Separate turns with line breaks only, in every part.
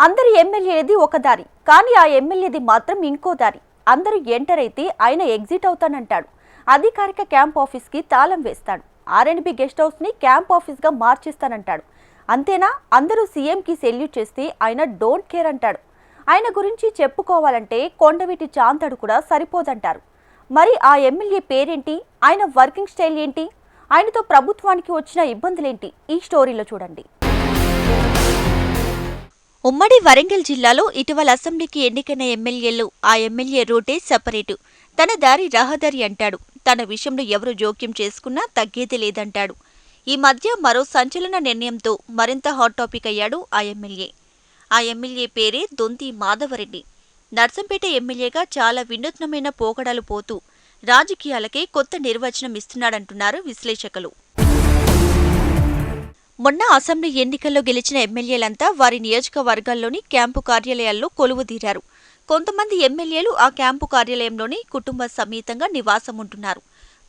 అందరి ఎమ్మెల్యేది ఒక దారి, కానీ ఆ ఎమ్మెల్యేది మాత్రం ఇంకో దారి. అందరూ ఎంటర్ అయితే ఆయన ఎగ్జిట్ అవుతానంటాడు. అధికారిక క్యాంప్ ఆఫీస్కి తాళం వేస్తాడు. ఆర్ఎండ్బి గెస్ట్ హౌస్ని క్యాంప్ ఆఫీస్గా మార్చేస్తానంటాడు. అంతేనా? అందరూ సీఎంకి సెల్యూట్ చేస్తే ఆయన డోంట్ కేర్ అంటాడు. ఆయన గురించి చెప్పుకోవాలంటే కొండవీటి చాంతాడు కూడా సరిపోదంటారు. మరి ఆ ఎమ్మెల్యే పేరేంటి? ఆయన వర్కింగ్ స్టైల్ ఏంటి? ఆయనతో ప్రభుత్వానికి వచ్చిన ఇబ్బందులేంటి? ఈ స్టోరీలో చూడండి.
ఉమ్మడి వరంగల్ జిల్లాలో ఇటీవల అసెంబ్లీకి ఎన్నికైన ఎమ్మెల్యేలు ఆ ఎమ్మెల్యే రూటే సెపరేటు. తన దారి రహదారి అంటాడు. తన విషయంలో ఎవరు జోక్యం చేసుకున్నా తగ్గేది లేదంటాడు. ఈ మధ్య మరో సంచలన నిర్ణయంతో మరింత హాట్ టాపిక్ అయ్యాడు ఆ ఎమ్మెల్యే. ఆ ఎమ్మెల్యే పేరే దొంతి మాధవరెడ్డి. నర్సంపేట ఎమ్మెల్యేగా చాలా వినూత్నమైన పోకడలు పోతూ రాజకీయాలకే కొత్త నిర్వచనం ఇస్తున్నాడంటున్నారు విశ్లేషకులు. మొన్న అసెంబ్లీ ఎన్నికల్లో గెలిచిన ఎమ్మెల్యేలంతా వారి నియోజకవర్గాల్లోని క్యాంపు కార్యాలయాల్లో కొలువుదీరారు. కొంతమంది ఎమ్మెల్యేలు ఆ క్యాంపు కార్యాలయంలోని కుటుంబ సమేతంగా నివాసం ఉంటున్నారు.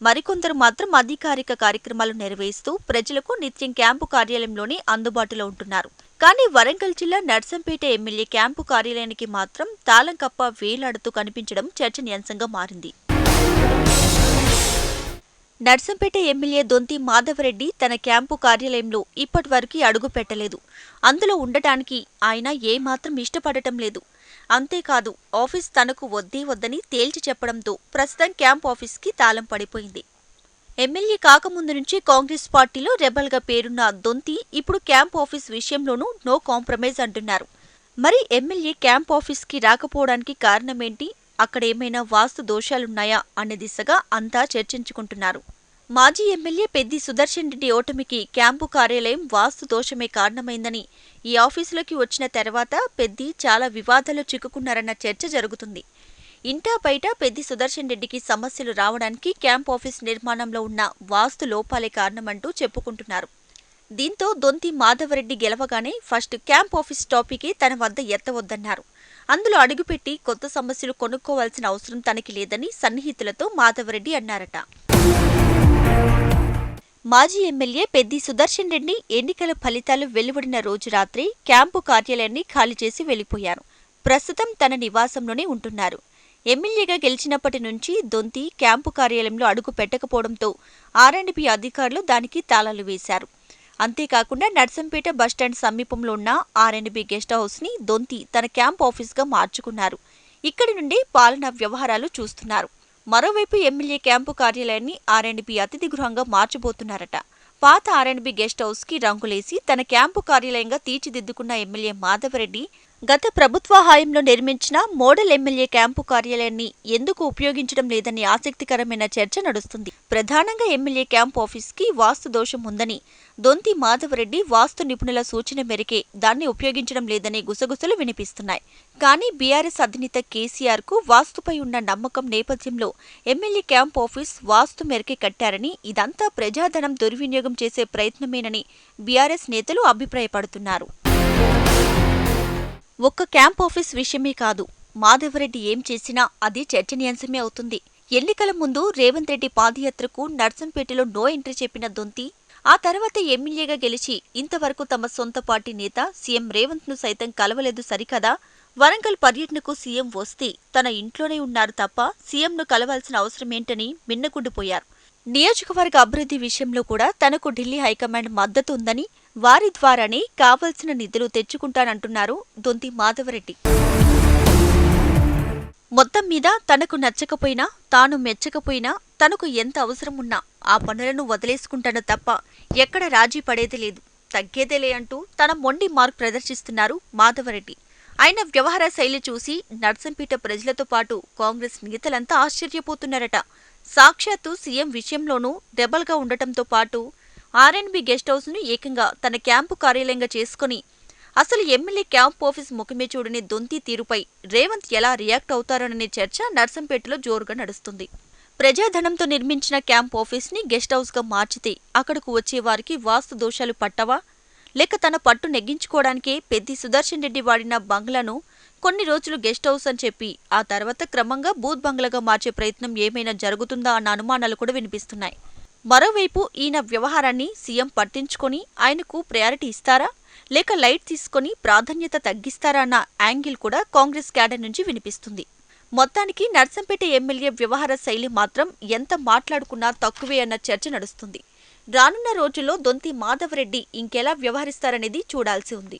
మరికొందరు మాత్రం అధికారిక కార్యక్రమాలు నిర్వహిస్తూ ప్రజలకు నిత్యం క్యాంపు కార్యాలయంలోనే అందుబాటులో ఉంటున్నారు. కానీ వరంగల్ జిల్లా నర్సంపేట ఎమ్మెల్యే క్యాంపు కార్యాలయానికి మాత్రం తాళం కప్ప వేలాడుతూ కనిపించడం చర్చనీయాంశంగా మారింది. నర్సంపేట ఎమ్మెల్యే దొంతి మాధవరెడ్డి తన క్యాంపు కార్యాలయంలో ఇప్పటివరకు అడుగు పెట్టలేదు. అందులో ఉండటానికి ఆయన ఏమాత్రం ఇష్టపడటం లేదు. అంతేకాదు, ఆఫీస్ తనకు వద్దే వద్దని తేల్చి చెప్పడంతో ప్రస్తుతం క్యాంప్ ఆఫీస్కి తాళం పడిపోయింది. ఎమ్మెల్యే కాకముందు నుంచి కాంగ్రెస్ పార్టీలో రెబల్గా పేరున్న దొంతి ఇప్పుడు క్యాంప్ ఆఫీస్ విషయంలోనూ నో కాంప్రమైజ్ అంటున్నారు. మరి ఎమ్మెల్యే క్యాంప్ ఆఫీస్కి రాకపోవడానికి కారణమేంటి? అక్కడేమైనా వాస్తు దోషాలున్నాయా అనే దిశగా అంతా చర్చించుకుంటున్నారు. మాజీ ఎమ్మెల్యే పెద్ది సుదర్శన్ రెడ్డి ఓటమికి క్యాంపు కార్యాలయం వాస్తు దోషమే కారణమైందని, ఈ ఆఫీసులోకి వచ్చిన తర్వాత పెద్ది చాలా వివాదాలు చిక్కుకున్నారన్న చర్చ జరుగుతుంది. ఇంటా బయట పెద్ది సుదర్శన్ రెడ్డికి సమస్యలు రావడానికి క్యాంప్ ఆఫీస్ నిర్మాణంలో ఉన్న వాస్తు లోపాలే కారణమంటూ చెప్పుకుంటున్నారు. దీంతో దొంతి మాధవరెడ్డి గెలవగానే ఫస్ట్ క్యాంప్ ఆఫీస్ టాపికే తన వద్ద ఎత్తవద్దన్నారు. అందులో అడుగుపెట్టి కొత్త సమస్యలు కొనుక్కోవాల్సిన అవసరం తనకి లేదని సన్నిహితులతో మాధవరెడ్డి అన్నారట. మాజీ ఎమ్మెల్యే పెద్ది సుదర్శన్ రెడ్డి ఎన్నికల ఫలితాలు వెలువడిన రోజు రాత్రి క్యాంపు కార్యాలయాన్ని ఖాళీ చేసి వెళ్లిపోయారు. ప్రస్తుతం తన నివాసంలోనే ఉంటున్నారు. ఎమ్మెల్యేగా గెలిచినప్పటి నుంచి దొంతి క్యాంపు కార్యాలయంలో అడుగు పెట్టకపోవడంతో ఆర్ఎండ్బి అధికారులు దానికి తాళాలు వేశారు. అంతేకాకుండా నర్సంపేట బస్టాండ్ సమీపంలో ఉన్న ఆర్ఎండ్బి గెస్ట్ హౌస్ని దొంతి తన క్యాంప్ ఆఫీస్గా మార్చుకున్నారు. ఇక్కడి నుండి పాలనా వ్యవహారాలు చూస్తున్నారు. మరోవైపు ఎమ్మెల్యే క్యాంపు కార్యాలయాన్ని ఆర్ఎండ్బి అతిథి గృహంగా మార్చబోతున్నారట. పాత ఆర్ఎండ్బి గెస్ట్ హౌస్కి రంగులేసి తన క్యాంపు కార్యాలయంగా తీర్చిదిద్దుకున్న ఎమ్మెల్యే మాధవరెడ్డి గత ప్రభుత్వ హయాంలో నిర్మించిన మోడల్ ఎమ్మెల్యే క్యాంపు కార్యాలయాన్ని ఎందుకు ఉపయోగించడం లేదని ఆసక్తికరమైన చర్చ నడుస్తుంది. ప్రధానంగా ఎమ్మెల్యే క్యాంపు ఆఫీస్కి వాస్తు దోషం ఉందని, దొంతి మాధవరెడ్డి వాస్తు నిపుణుల సూచన మేరకే దాన్ని ఉపయోగించడం లేదనే గుసగుసలు వినిపిస్తున్నాయి. కానీ బీఆర్ఎస్ అధినేత కేసీఆర్ కు వాస్తుపై ఉన్న నమ్మకం నేపథ్యంలో ఎమ్మెల్యే క్యాంపు ఆఫీస్ వాస్తు మేరకే కట్టారని, ఇదంతా ప్రజాధనం దుర్వినియోగం చేసే ప్రయత్నమేనని బీఆర్ఎస్ నేతలు అభిప్రాయపడుతున్నారు. ఒక్క క్యాంప్ ఆఫీస్ విషయమే కాదు, మాధవరెడ్డి ఏం చేసినా అది చర్చనీయాంశమే అవుతుంది. ఎన్నికల ముందు రేవంత్ రెడ్డి పాదయాత్రకు నర్సంపేటలో నో ఎంట్రీ చెప్పిన దొంతి ఆ తర్వాత ఎమ్మెల్యేగా గెలిచి ఇంతవరకు తమ సొంత పార్టీ నేత సీఎం రేవంత్ ను సైతం కలవలేదు సరికదా? వరంగల్ పర్యటనకు సీఎం వస్తే తన ఇంట్లోనే ఉన్నారు తప్ప సీఎంను కలవాల్సిన అవసరమేంటని మిన్నకుండిపోయారు. నియోజకవర్గ అభివృద్ధి విషయంలో కూడా తనకు ఢిల్లీ హైకమాండ్ మద్దతు ఉందని, వారి ద్వారానే కావలసిన నిధులు తెచ్చుకుంటానంటున్నారు దొంతి మాధవరెడ్డి. మొత్తం మీద తనకు నచ్చకపోయినా, తాను మెచ్చకపోయినా, తనకు ఎంత అవసరం ఉన్నా ఆ పనులను వదిలేసుకుంటాను తప్ప ఎక్కడ రాజీ పడేది లేదు, తగ్గేదేలే అంటూ తన మొండి మార్క్ ప్రదర్శిస్తున్నారు మాధవరెడ్డి. ఆయన వ్యవహార శైలి చూసి నర్సంపేట ప్రజలతో పాటు కాంగ్రెస్ నేతలంతా ఆశ్చర్యపోతున్నారట. సాక్షాత్తు సీఎం విషయంలోనూ రెబల్గా ఉండటంతో పాటు ఆర్ఎండ్బి గెస్ట్ హౌస్ను ఏకంగా తన క్యాంపు కార్యాలయంగా చేసుకుని అసలు ఎమ్మెల్యే క్యాంప్ ఆఫీస్ ముఖమే చూడని దొంతి తీరుపై రేవంత్ ఎలా రియాక్ట్ అవుతారోననే చర్చ నర్సంపేటలో జోరుగా నడుస్తుంది. ప్రజాధనంతో నిర్మించిన క్యాంప్ ఆఫీస్ని గెస్ట్ హౌస్గా మార్చితే అక్కడకు వచ్చే వారికి వాస్తు దోషాలు పట్టవా? లేక తన పట్టు నెగ్గించుకోవడానికే పెద్ది సుదర్శన్ రెడ్డి వాడిన బంగ్లాను కొన్ని రోజులు గెస్ట్ హౌస్ అని చెప్పి ఆ తర్వాత క్రమంగా బూత్ బంగ్లాగా మార్చే ప్రయత్నం ఏమైనా జరుగుతుందా అన్న అనుమానాలు కూడా వినిపిస్తున్నాయి. మరోవైపు ఈయన వ్యవహారాన్ని సీఎం పట్టించుకొని ఆయనకు ప్రయారిటీ ఇస్తారా? లేక లైట్ తీసుకొని ప్రాధాన్యత తగ్గిస్తారా అన్న యాంగిల్ కూడా కాంగ్రెస్ క్యాడర్ నుంచి వినిపిస్తుంది. మొత్తానికి నర్సంపేట ఎమ్మెల్యే వ్యవహార శైలి మాత్రం ఎంత మాట్లాడుకున్నా తక్కువే అన్న చర్చ నడుస్తుంది. రానున్న రోజుల్లో దొంతి మాధవరెడ్డి ఇంకెలా వ్యవహరిస్తారనేది చూడాల్సి ఉంది.